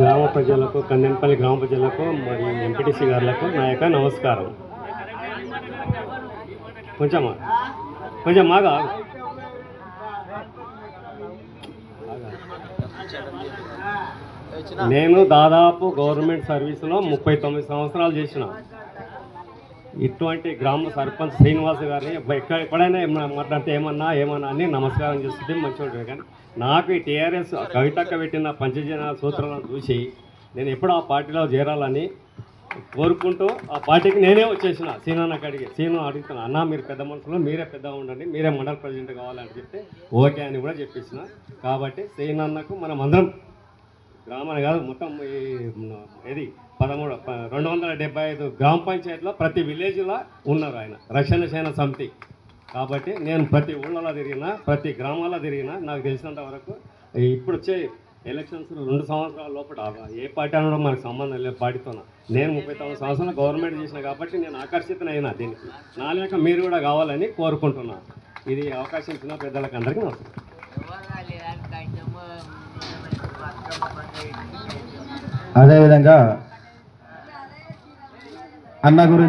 గ్రామ ప్రజలకు, కందెనపల్లి గ్రామ ప్రజలకు మరియు ఎంపీటీసీ గారులకు నా యొక్క నమస్కారం. కొంచెం కొంచెం మాగా నేను దాదాపు గవర్నమెంట్ సర్వీసులో 39 సంవత్సరాలు చేసిన. ఇటువంటి గ్రామ సర్పంచ్ శ్రీనివాస్ గారిని ఎప్పుడైనా మాట్లాడితే ఏమన్నా అని నమస్కారం చేస్తుంటే మంచిగా ఉంటుంది. కానీ నాకు ఈ టీఆర్ఎస్ కవితక్క పెట్టిన పంచజన సూత్రాలను చూసి నేను ఎప్పుడు ఆ పార్టీలో చేరాలని కోరుకుంటూ ఆ పార్టీకి నేనే వచ్చేసిన. సీనన్న అడిగి సీను అడుగుతున్నా, అన్న మీరు పెద్ద మనుషులు, మీరే పెద్దగా ఉండండి, మీరే మండల ప్రెసిడెంట్ కావాలని చెప్తే ఓకే అని కూడా చెప్పేసిన. కాబట్టి సీనన్నకు మనం అందరం గ్రామాన్ని కాదు మొత్తం ఇది 275 గ్రామ పంచాయతీలో ప్రతి విలేజ్లో ఉన్నారు ఆయన రక్షణ సేన సమితి. కాబట్టి నేను ప్రతి ఊళ్ళలో తిరిగినా, ప్రతి గ్రామాల్లో తిరిగినా, నాకు తెలిసినంత వరకు ఇప్పుడు వచ్చే ఎలక్షన్స్ 2 సంవత్సరాల లోపల ఏ పార్టీ అనడం మనకు సంబంధం లేదు. పార్టీతో నేను 39 సంవత్సరాలు గవర్నమెంట్ చేసిన కాబట్టి నేను ఆకర్షితనైనా దీనికి. నా లేక మీరు కూడా కావాలని కోరుకుంటున్నాను. ఇది అవకాశం ఇచ్చిన పెద్దలకు అందరికీ నమస్కారం. అదేవిధంగా అన్న గురించి